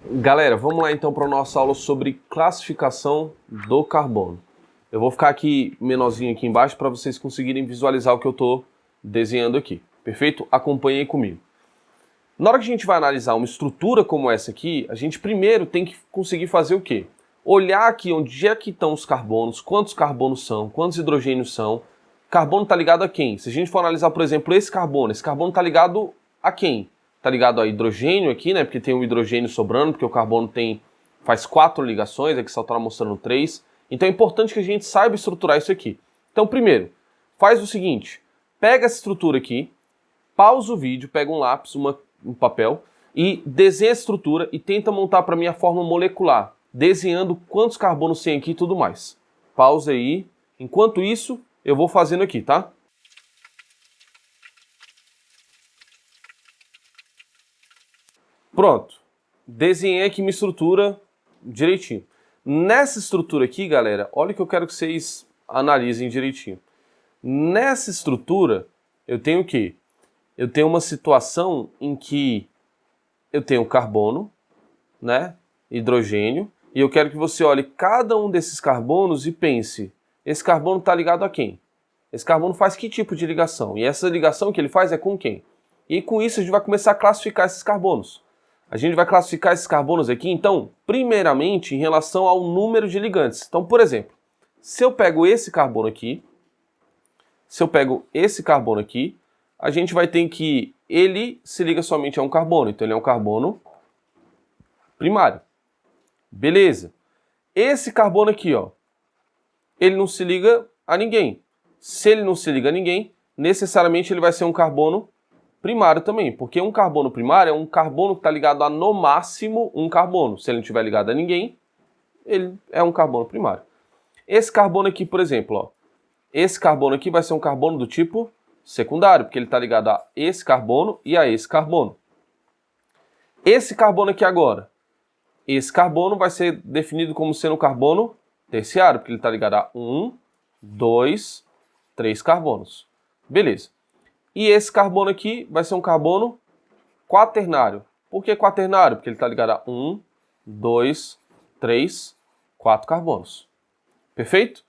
Galera, vamos lá então para a nossa aula sobre classificação do carbono. Eu vou ficar aqui menorzinho aqui embaixo para vocês conseguirem visualizar o que eu estou desenhando aqui. Perfeito? Acompanhem comigo. Na hora que a gente vai analisar uma estrutura como essa aqui, a gente primeiro tem que conseguir fazer o quê? Olhar aqui onde é que estão os carbonos, quantos carbonos são, quantos hidrogênios são. Carbono está ligado a quem? Se a gente for analisar, por exemplo, esse carbono está ligado a quem? Está ligado a hidrogênio aqui, né? Porque tem um hidrogênio sobrando, porque o carbono faz 4 ligações, aqui só está mostrando 3. Então é importante que a gente saiba estruturar isso aqui. Então, primeiro, faz o seguinte: pega essa estrutura aqui, pausa o vídeo, pega um lápis, um papel e desenha a estrutura e tenta montar para mim a forma molecular, desenhando quantos carbonos tem aqui e tudo mais. Pausa aí. Enquanto isso, eu vou fazendo aqui, tá? Pronto. Desenhei aqui minha estrutura direitinho. Nessa estrutura aqui, galera, olha o que eu quero que vocês analisem direitinho. Nessa estrutura, eu tenho o quê? Eu tenho uma situação em que eu tenho carbono, né? Hidrogênio, e eu quero que você olhe cada um desses carbonos e pense, esse carbono está ligado a quem? Esse carbono faz que tipo de ligação? E essa ligação que ele faz é com quem? E com isso a gente vai começar a classificar esses carbonos. A gente vai classificar esses carbonos aqui, então, primeiramente, em relação ao número de ligantes. Então, por exemplo, se eu pego esse carbono aqui, a gente vai ter que ele se liga somente a um carbono. Então, ele é um carbono primário. Beleza. Esse carbono aqui, ó, ele não se liga a ninguém. Se ele não se liga a ninguém, necessariamente ele vai ser um carbono primário também, porque um carbono primário é um carbono que está ligado a, no máximo, um carbono. Se ele não estiver ligado a ninguém, ele é um carbono primário. Esse carbono aqui, por exemplo, ó, esse carbono aqui vai ser um carbono do tipo secundário, porque ele está ligado a esse carbono e a esse carbono. Esse carbono aqui agora, esse carbono vai ser definido como sendo um carbono terciário, porque ele está ligado a 1, 2, 3 carbonos. Beleza. E esse carbono aqui vai ser um carbono quaternário. Por que quaternário? Porque ele está ligado a 1, 2, 3, 4 carbonos. Perfeito?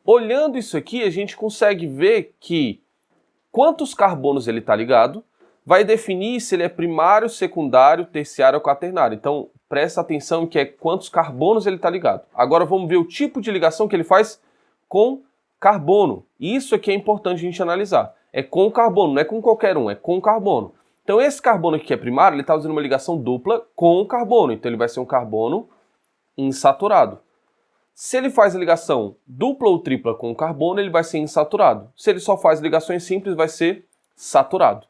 Olhando isso aqui, a gente consegue ver que quantos carbonos ele está ligado vai definir se ele é primário, secundário, terciário ou quaternário. Então, presta atenção que é quantos carbonos ele está ligado. Agora vamos ver o tipo de ligação que ele faz com carbono. Isso aqui é importante a gente analisar. É com carbono, não é com qualquer um, é com carbono. Então esse carbono aqui que é primário, ele está usando uma ligação dupla com o carbono. Então ele vai ser um carbono insaturado. Se ele faz a ligação dupla ou tripla com o carbono, ele vai ser insaturado. Se ele só faz ligações simples, vai ser saturado.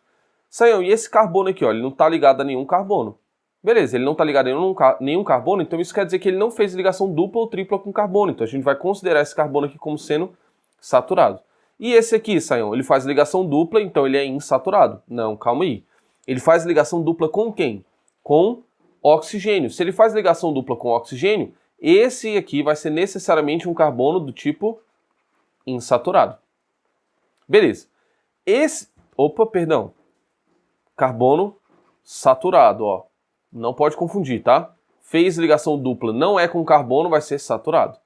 Sayão, e esse carbono aqui, ó, ele não está ligado a nenhum carbono. Beleza, ele não está ligado a nenhum carbono, então isso quer dizer que ele não fez ligação dupla ou tripla com carbono. Então a gente vai considerar esse carbono aqui como sendo saturado. E esse aqui, Sayão, ele faz ligação dupla, então ele é insaturado. Não, calma aí. Ele faz ligação dupla com quem? Com oxigênio. Se ele faz ligação dupla com oxigênio, esse aqui vai ser necessariamente um carbono do tipo insaturado. Beleza. Carbono saturado, ó. Não pode confundir, tá? Fez ligação dupla, não é com carbono, vai ser saturado.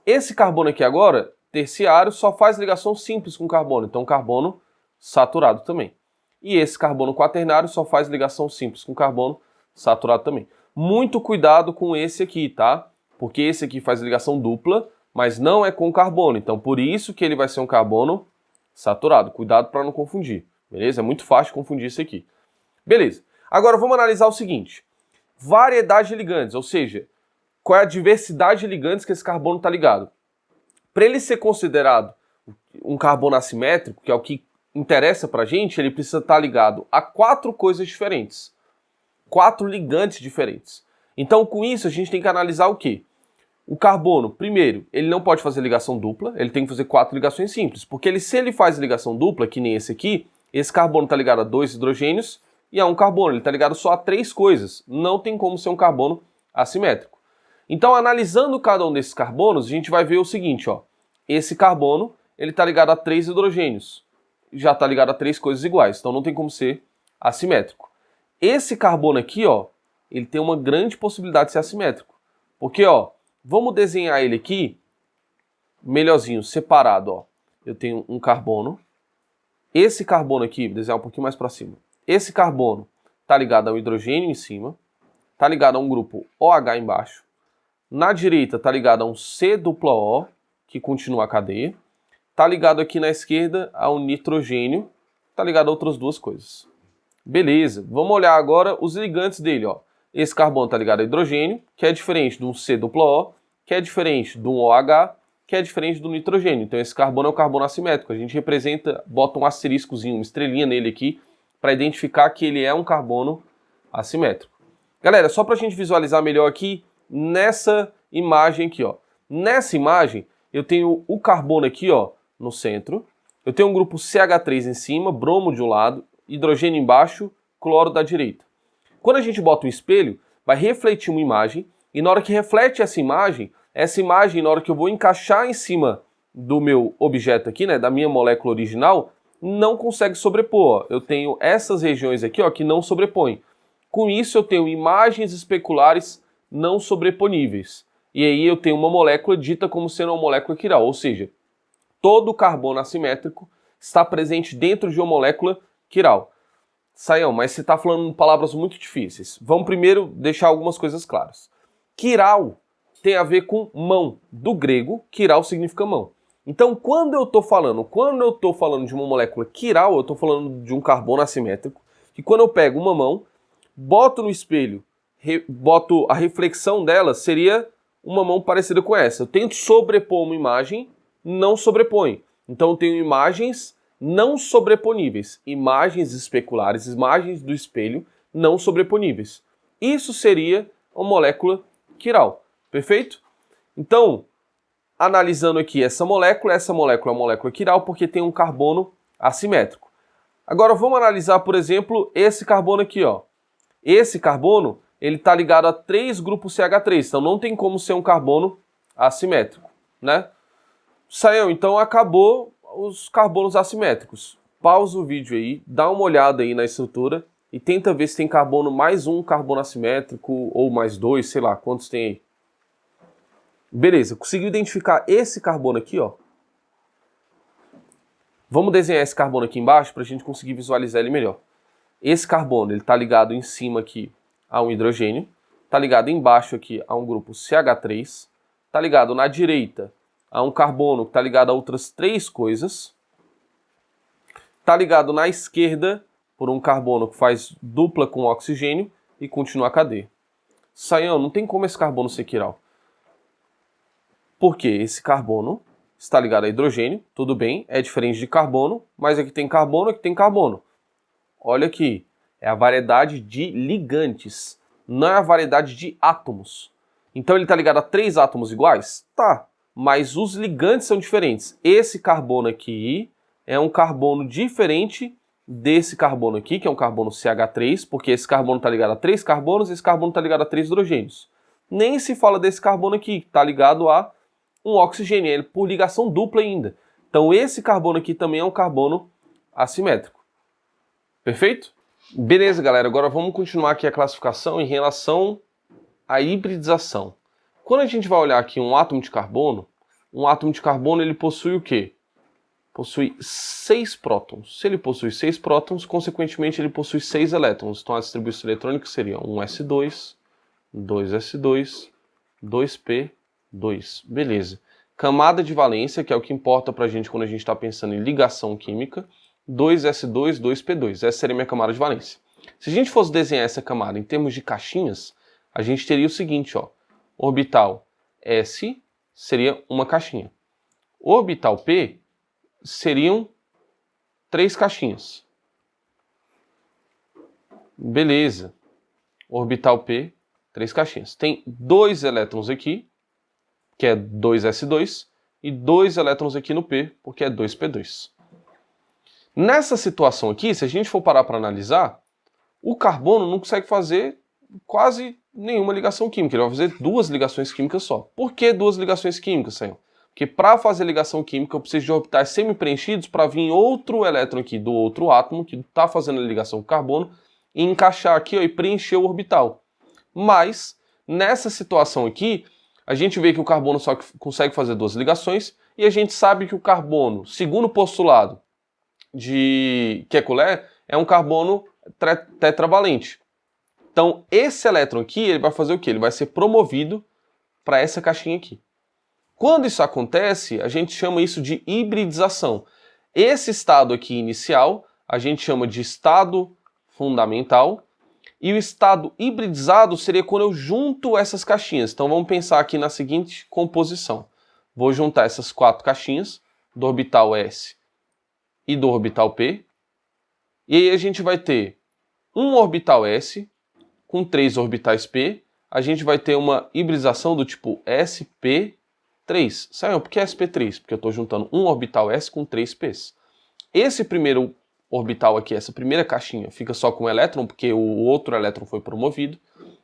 Esse carbono aqui agora, terciário, só faz ligação simples com carbono, então carbono saturado também. E esse carbono quaternário só faz ligação simples com carbono saturado também. Muito cuidado com esse aqui, tá? Porque esse aqui faz ligação dupla, mas não é com carbono, então por isso que ele vai ser um carbono saturado. Cuidado para não confundir, beleza? É muito fácil confundir isso aqui. Beleza. Agora vamos analisar o seguinte. Variedade de ligantes, ou seja, qual é a diversidade de ligantes que esse carbono está ligado. Para ele ser considerado um carbono assimétrico, que é o que interessa para a gente, ele precisa estar ligado a 4 coisas diferentes. 4 ligantes diferentes. Então, com isso, a gente tem que analisar o quê? O carbono, primeiro, ele não pode fazer ligação dupla, ele tem que fazer 4 ligações simples, porque se ele faz ligação dupla, que nem esse aqui, esse carbono está ligado a 2 hidrogênios e a um carbono, ele está ligado só a 3 coisas. Não tem como ser um carbono assimétrico. Então, analisando cada um desses carbonos, a gente vai ver o seguinte, ó. Esse carbono, ele está ligado a 3 hidrogênios. Já está ligado a 3 coisas iguais, então não tem como ser assimétrico. Esse carbono aqui, ó, ele tem uma grande possibilidade de ser assimétrico. Porque, ó, vamos desenhar ele aqui, melhorzinho, separado, ó. Eu tenho um carbono. Esse carbono aqui, vou desenhar um pouquinho mais para cima. Esse carbono tá ligado ao hidrogênio em cima, tá ligado a um grupo OH embaixo. Na direita tá ligado a um C-O, que continua a cadeia. Tá ligado aqui na esquerda ao nitrogênio, tá ligado a outras duas coisas. Beleza, vamos olhar agora os ligantes dele, ó. Esse carbono tá ligado a hidrogênio, que é diferente de um C-O, que é diferente de um OH, que é diferente do nitrogênio. Então esse carbono é um carbono assimétrico. A gente representa, bota um asteriscozinho, uma estrelinha nele aqui, para identificar que ele é um carbono assimétrico. Galera, só para a gente visualizar melhor aqui, nessa imagem aqui, ó. Nessa imagem, eu tenho o carbono aqui, ó, no centro. Eu tenho um grupo CH3 em cima, bromo de um lado, hidrogênio embaixo, cloro da direita. Quando a gente bota um espelho, vai refletir uma imagem, e na hora que reflete essa imagem, na hora que eu vou encaixar em cima do meu objeto aqui, né, da minha molécula original, não consegue sobrepor. Ó. Eu tenho essas regiões aqui, ó, que não sobrepõem. Com isso, eu tenho imagens especulares não sobreponíveis. E aí eu tenho uma molécula dita como sendo uma molécula quiral, ou seja, todo carbono assimétrico está presente dentro de uma molécula quiral. Saião, mas você está falando palavras muito difíceis. Vamos primeiro deixar algumas coisas claras. Quiral tem a ver com mão. Do grego, quiral significa mão. Então, quando eu estou falando de uma molécula quiral, eu estou falando de um carbono assimétrico, que quando eu pego uma mão, boto no espelho, boto a reflexão dela, seria uma mão parecida com essa. Eu tento sobrepor uma imagem, não sobrepõe. Então eu tenho imagens não sobreponíveis, imagens especulares, imagens do espelho não sobreponíveis. Isso seria uma molécula quiral, perfeito? Então, analisando aqui essa molécula é uma molécula quiral porque tem um carbono assimétrico. Agora vamos analisar, por exemplo, esse carbono aqui, ó. Esse carbono, ele está ligado a 3 grupos CH3, então não tem como ser um carbono assimétrico, né? Saiu, então acabou os carbonos assimétricos. Pausa o vídeo aí, dá uma olhada aí na estrutura e tenta ver se tem carbono mais um carbono assimétrico ou mais 2, sei lá, quantos tem aí. Beleza, conseguiu identificar esse carbono aqui, ó. Vamos desenhar esse carbono aqui embaixo para a gente conseguir visualizar ele melhor. Esse carbono, ele está ligado em cima aqui a um hidrogênio, está ligado embaixo aqui a um grupo CH3, está ligado na direita a um carbono que está ligado a outras 3 coisas, está ligado na esquerda por um carbono que faz dupla com oxigênio e continua a cadeia. Saião, não tem como esse carbono ser quiral. Porque esse carbono está ligado a hidrogênio, tudo bem, é diferente de carbono, mas aqui tem carbono, aqui tem carbono. Olha aqui, é a variedade de ligantes, não é a variedade de átomos. Então ele está ligado a 3 átomos iguais? Tá, mas os ligantes são diferentes. Esse carbono aqui é um carbono diferente desse carbono aqui, que é um carbono CH3, porque esse carbono está ligado a 3 carbonos e esse carbono está ligado a 3 hidrogênios. Nem se fala desse carbono aqui, que está ligado a um oxigênio, ele por ligação dupla ainda. Então esse carbono aqui também é um carbono assimétrico. Perfeito? Beleza, galera. Agora vamos continuar aqui a classificação em relação à hibridização. Quando a gente vai olhar aqui um átomo de carbono ele possui o quê? Possui 6 prótons. Se ele possui 6 prótons, consequentemente ele possui 6 elétrons. Então a distribuição eletrônica seria 1s2, 2s2, 2p2. Beleza. Camada de valência, que é o que importa pra gente quando a gente está pensando em ligação química, 2s2, 2p2. Essa seria a minha camada de valência. Se a gente fosse desenhar essa camada em termos de caixinhas, a gente teria o seguinte, ó. Orbital S seria uma caixinha. Orbital P seriam 3 caixinhas. Beleza. Orbital P, 3 caixinhas. Tem 2 elétrons aqui, que é 2s2, e 2 elétrons aqui no P, porque é 2p2. Nessa situação aqui, se a gente for parar para analisar, o carbono não consegue fazer quase nenhuma ligação química. Ele vai fazer 2 ligações químicas só. Por que 2 ligações químicas, Senhor? Porque para fazer ligação química eu preciso de orbitais semi-preenchidos para vir outro elétron aqui do outro átomo que está fazendo a ligação com o carbono e encaixar aqui, ó, e preencher o orbital. Mas, nessa situação aqui, a gente vê que o carbono só consegue fazer duas ligações e a gente sabe que o carbono, segundo o postulado de Kekulé, é um carbono tetravalente. Então, esse elétron aqui, ele vai fazer o quê? Ele vai ser promovido para essa caixinha aqui. Quando isso acontece, a gente chama isso de hibridização. Esse estado aqui inicial, a gente chama de estado fundamental, e o estado hibridizado seria quando eu junto essas caixinhas. Então vamos pensar aqui na seguinte composição. Vou juntar essas quatro caixinhas, do orbital S e do orbital P, e aí a gente vai ter um orbital S com 3 orbitais P, a gente vai ter uma hibridização do tipo sp3. Sabe por que sp3? Porque eu estou juntando um orbital S com 3 P's. Esse primeiro orbital aqui, essa primeira caixinha, fica só com um elétron, porque o outro elétron foi promovido.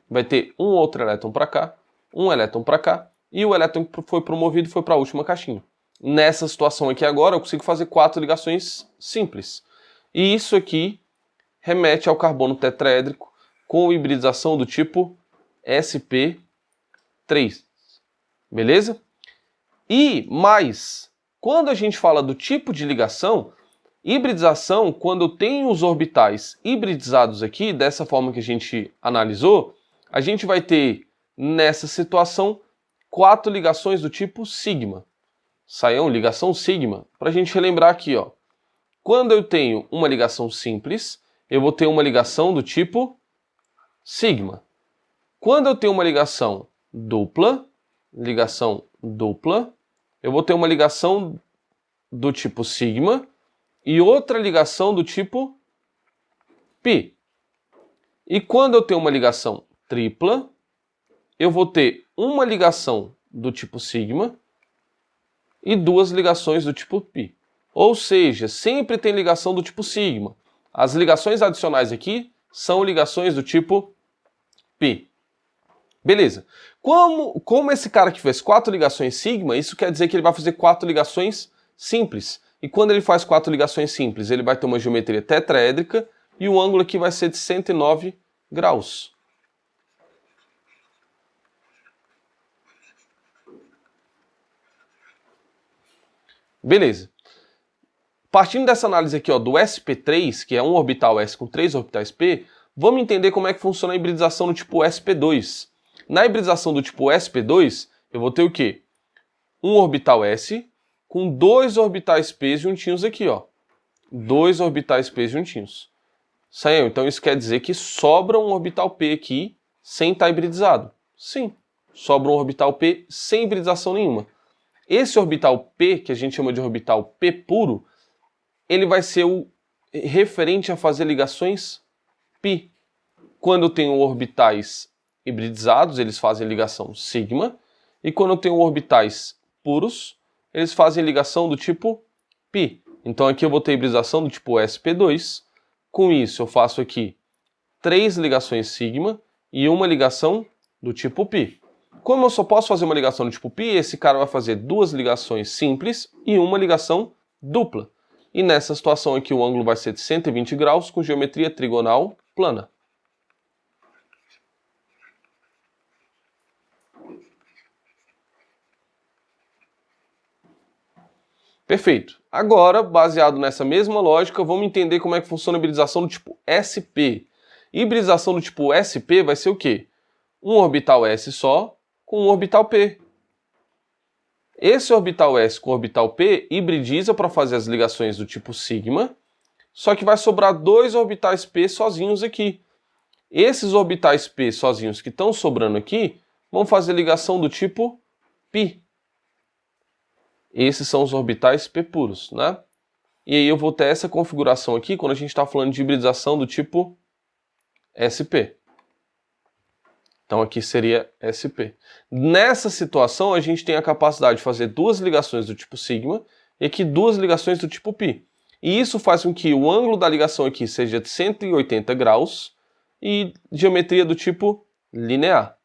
Vai ter um outro elétron para cá, um elétron para cá, e o elétron que foi promovido foi para a última caixinha. Nessa situação aqui agora, eu consigo fazer 4 ligações simples. E isso aqui remete ao carbono tetraédrico com hibridização do tipo sp3. Beleza? E mais, quando a gente fala do tipo de ligação, hibridização, quando eu tenho os orbitais hibridizados aqui, dessa forma que a gente analisou, a gente vai ter, nessa situação, 4 ligações do tipo sigma. Saiam, ligação sigma. Para a gente relembrar aqui, ó. Quando eu tenho uma ligação simples, eu vou ter uma ligação do tipo sigma. Quando eu tenho uma ligação dupla, eu vou ter uma ligação do tipo sigma e outra ligação do tipo π. E quando eu tenho uma ligação tripla, eu vou ter uma ligação do tipo sigma e 2 ligações do tipo π. Ou seja, sempre tem ligação do tipo sigma. As ligações adicionais aqui são ligações do tipo π. Beleza. Como esse cara que fez 4 ligações sigma, isso quer dizer que ele vai fazer 4 ligações simples. E quando ele faz 4 ligações simples, ele vai ter uma geometria tetraédrica e o ângulo aqui vai ser de 109 graus. Beleza. Partindo dessa análise aqui, ó, do sp3, que é um orbital S com 3 orbitais P, vamos entender como é que funciona a hibridização do tipo sp2. Na hibridização do tipo sp2, eu vou ter o quê? Um orbital S com 2 orbitais P juntinhos aqui, ó. 2 orbitais P juntinhos. Saiu. Então isso quer dizer que sobra um orbital P aqui sem estar hibridizado. Sim, sobra um orbital P sem hibridização nenhuma. Esse orbital P, que a gente chama de orbital P puro, ele vai ser o referente a fazer ligações π. Quando eu tenho orbitais hibridizados, eles fazem ligação sigma, e quando eu tenho orbitais puros, eles fazem ligação do tipo π. Então aqui eu vou ter hibridização do tipo sp2, com isso eu faço aqui 3 ligações sigma e uma ligação do tipo π. Como eu só posso fazer uma ligação do tipo π, esse cara vai fazer 2 ligações simples e uma ligação dupla. E nessa situação aqui o ângulo vai ser de 120 graus com geometria trigonal plana. Perfeito. Agora, baseado nessa mesma lógica, vamos entender como é que funciona a hibridização do tipo sp. Hibridização do tipo sp vai ser o quê? Um orbital S só com um orbital p. Esse orbital S com orbital p hibridiza para fazer as ligações do tipo sigma, só que vai sobrar 2 orbitais p sozinhos aqui. Esses orbitais p sozinhos que estão sobrando aqui vão fazer ligação do tipo π. Esses são os orbitais p puros, né? E aí eu vou ter essa configuração aqui quando a gente está falando de hibridização do tipo sp. Então aqui seria sp. Nessa situação a gente tem a capacidade de fazer 2 ligações do tipo sigma e aqui 2 ligações do tipo π. E isso faz com que o ângulo da ligação aqui seja de 180 graus e geometria do tipo linear.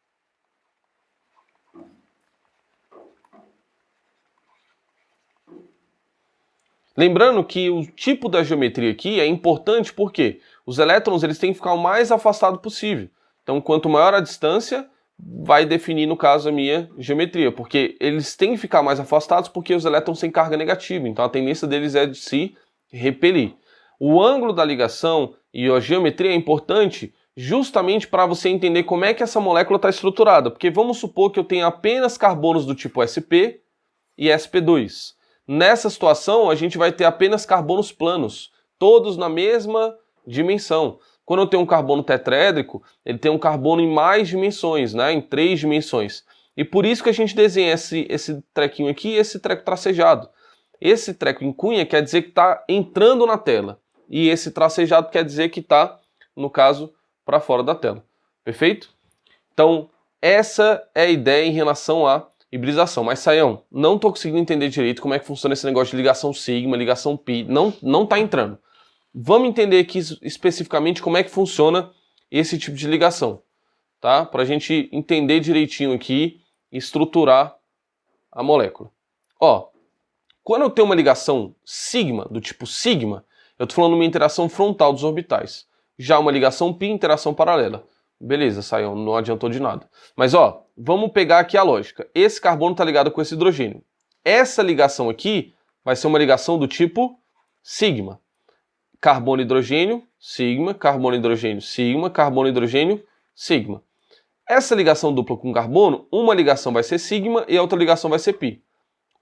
Lembrando que o tipo da geometria aqui é importante porque os elétrons eles têm que ficar o mais afastado possível. Então, quanto maior a distância, vai definir, no caso, a minha geometria, porque eles têm que ficar mais afastados porque os elétrons têm carga negativa, então a tendência deles é de se repelir. O ângulo da ligação e a geometria é importante justamente para você entender como é que essa molécula está estruturada, porque vamos supor que eu tenha apenas carbonos do tipo sp e sp2. Nessa situação, a gente vai ter apenas carbonos planos, todos na mesma dimensão. Quando eu tenho um carbono tetraédrico, ele tem um carbono em mais dimensões, né? Em 3 dimensões. E por isso que a gente desenha esse trequinho aqui e esse treco tracejado. Esse treco em cunha quer dizer que está entrando na tela. E esse tracejado quer dizer que está, no caso, para fora da tela. Perfeito? Então, essa é a ideia em relação à hibridização. Mas, Saião, não estou conseguindo entender direito como é que funciona esse negócio de ligação sigma, ligação pi. Não está entrando. Vamos entender aqui especificamente como é que funciona esse tipo de ligação, tá? Para a gente entender direitinho aqui e estruturar a molécula. Ó, quando eu tenho uma ligação sigma, do tipo sigma, eu estou falando de uma interação frontal dos orbitais. Já uma ligação pi, interação paralela. Beleza, saiu, não adiantou de nada. Mas ó, vamos pegar aqui a lógica. Esse carbono está ligado com esse hidrogênio. Essa ligação aqui vai ser uma ligação do tipo sigma. Carbono, hidrogênio, sigma, carbono, hidrogênio, sigma, carbono, hidrogênio, sigma. Essa ligação dupla com carbono, uma ligação vai ser sigma e a outra ligação vai ser pi.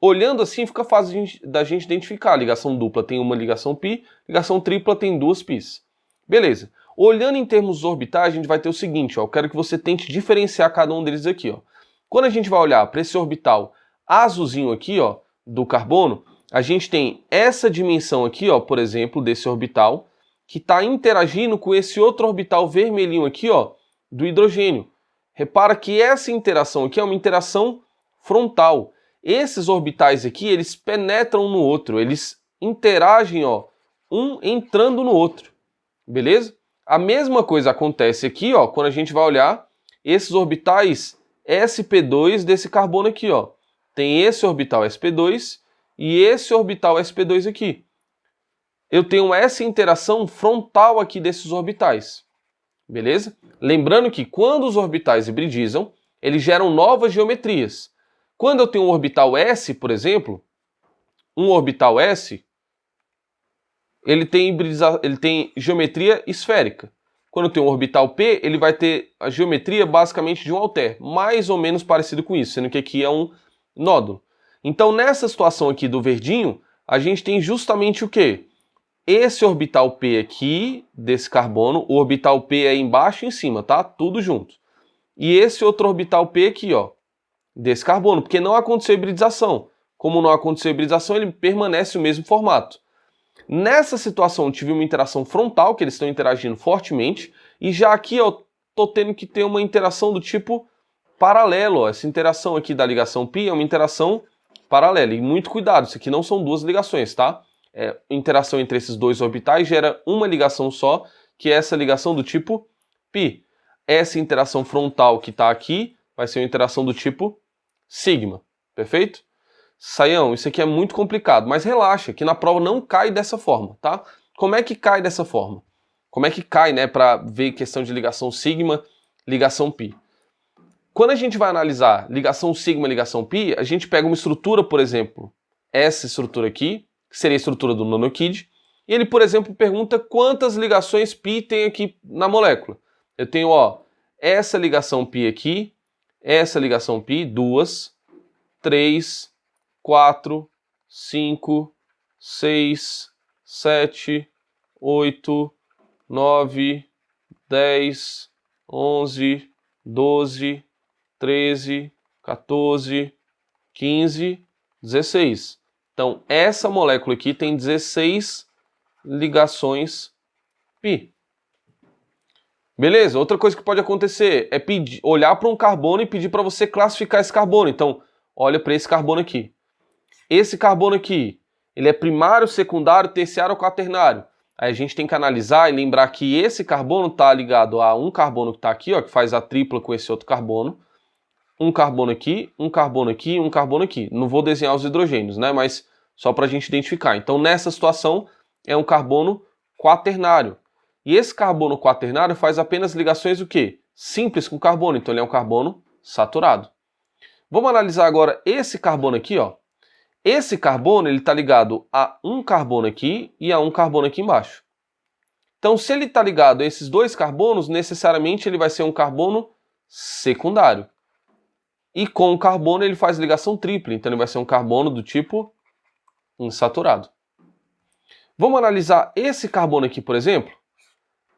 Olhando assim fica fácil da gente identificar. A ligação dupla tem uma ligação pi, ligação tripla tem 2 pis. Beleza. Olhando em termos orbitais, a gente vai ter o seguinte, ó, eu quero que você tente diferenciar cada um deles aqui, ó. Quando a gente vai olhar para esse orbital azulzinho aqui, ó, do carbono, a gente tem essa dimensão aqui, ó, por exemplo, desse orbital, que está interagindo com esse outro orbital vermelhinho aqui, ó, do hidrogênio. Repara que essa interação aqui é uma interação frontal. Esses orbitais aqui, eles penetram no outro, eles interagem, ó, um entrando no outro. Beleza? A mesma coisa acontece aqui, ó, quando a gente vai olhar esses orbitais sp2 desse carbono aqui, ó. Tem esse orbital sp2 e esse orbital sp2 aqui. Eu tenho essa interação frontal aqui desses orbitais. Beleza? Lembrando que quando os orbitais hibridizam, eles geram novas geometrias. Quando eu tenho um orbital S, por exemplo, um orbital S, ele tem geometria esférica. Quando eu tenho um orbital P, ele vai ter a geometria basicamente de um alter, mais ou menos parecido com isso, sendo que aqui é um nódulo. Então, nessa situação aqui do verdinho, a gente tem justamente o quê? Esse orbital P aqui, desse carbono, o orbital P é embaixo e em cima, tá? Tudo junto. E esse outro orbital P aqui, ó, desse carbono, porque não aconteceu hibridização. Como não aconteceu hibridização, ele permanece o mesmo formato. Nessa situação, eu tive uma interação frontal, que eles estão interagindo fortemente, e já aqui eu tô tendo que ter uma interação do tipo paralelo. Ó. Essa interação aqui da ligação π é uma interação paralela. E muito cuidado, isso aqui não são duas ligações, tá? Interação entre esses dois orbitais gera uma ligação só, que é essa ligação do tipo π. Essa interação frontal que está aqui vai ser uma interação do tipo sigma. Perfeito? Saião, isso aqui é muito complicado, mas relaxa, que na prova não cai dessa forma, tá? Como é que cai dessa forma? Como é que cai, né, para ver questão de ligação sigma, ligação π? Quando a gente vai analisar ligação sigma, ligação π, a gente pega uma estrutura, por exemplo, essa estrutura aqui, que seria a estrutura do nanokid, e ele, por exemplo, pergunta quantas ligações π tem aqui na molécula. Eu tenho, ó, essa ligação π aqui, essa ligação π, 2, 3, 4, 5, 6, 7, 8, 9, 10, 11, 12, 13, 14, 15, 16. Então, essa molécula aqui tem 16 ligações π. Beleza? Outra coisa que pode acontecer é olhar para um carbono e pedir para você classificar esse carbono. Então, olha para esse carbono aqui. Esse carbono aqui, ele é primário, secundário, terciário ou quaternário? Aí a gente tem que analisar e lembrar que esse carbono está ligado a um carbono que está aqui, ó, que faz a tripla com esse outro carbono. Um carbono aqui, um carbono aqui, um carbono aqui. Não vou desenhar os hidrogênios, né? Mas só para a gente identificar. Então, nessa situação, é um carbono quaternário. E esse carbono quaternário faz apenas ligações o quê? simples com carbono, então ele é um carbono saturado. Vamos analisar agora esse carbono aqui, ó. Esse carbono ele está ligado a um carbono aqui e a um carbono aqui embaixo. Então, se ele está ligado a esses dois carbonos, necessariamente ele vai ser um carbono secundário. E com o carbono ele faz ligação tripla, então ele vai ser um carbono do tipo insaturado. Vamos analisar esse carbono aqui, por exemplo?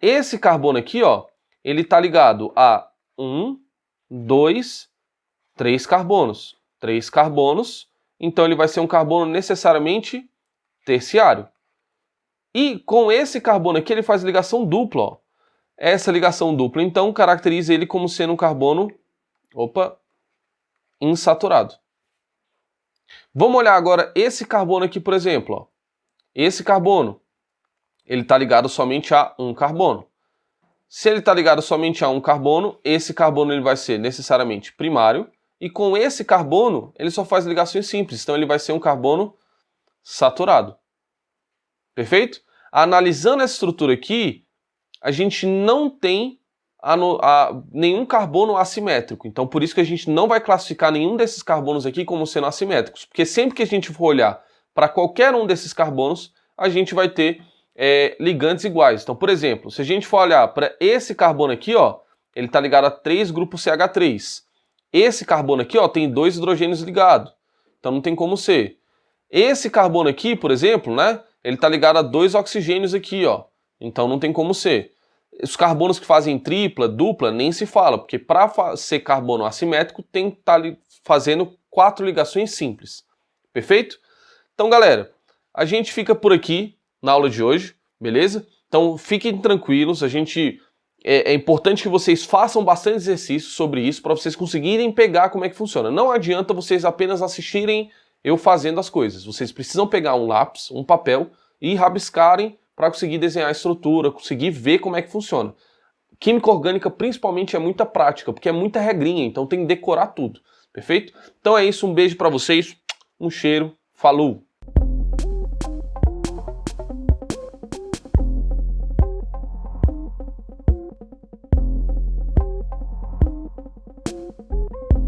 Esse carbono aqui, ó, ele está ligado a 1, 2, 3 carbonos. 3 carbonos, então ele vai ser um carbono necessariamente terciário. E com esse carbono aqui ele faz ligação dupla, ó. Essa ligação dupla, então, caracteriza ele como sendo um carbono, insaturado. Vamos olhar agora esse carbono aqui, por exemplo, ó. Esse carbono, ele está ligado somente a um carbono. Se ele está ligado somente a um carbono, esse carbono ele vai ser necessariamente primário, e com esse carbono, ele só faz ligações simples, então ele vai ser um carbono saturado. Perfeito? Analisando essa estrutura aqui, a gente não tem nenhum carbono assimétrico, então por isso que a gente não vai classificar nenhum desses carbonos aqui como sendo assimétricos, porque sempre que a gente for olhar para qualquer um desses carbonos, a gente vai ter ligantes iguais. Então, por exemplo, se a gente for olhar para esse carbono aqui, ó, ele está ligado a 3 grupos CH3. Esse carbono aqui, ó, tem 2 hidrogênios ligados, então não tem como ser. Esse carbono aqui, por exemplo, né, ele está ligado a 2 oxigênios aqui, ó, então não tem como ser. Os carbonos que fazem tripla, dupla, nem se fala, porque para ser carbono assimétrico tem que estar fazendo 4 ligações simples. Perfeito? Então, galera, a gente fica por aqui na aula de hoje, beleza? Então, fiquem tranquilos, é importante que vocês façam bastante exercício sobre isso para vocês conseguirem pegar como é que funciona. Não adianta vocês apenas assistirem eu fazendo as coisas. Vocês precisam pegar um lápis, um papel e rabiscarem para conseguir desenhar a estrutura, conseguir ver como é que funciona. Química orgânica, principalmente, é muita prática, porque é muita regrinha, então tem que decorar tudo. Perfeito? Então é isso, um beijo para vocês, um cheiro, falou!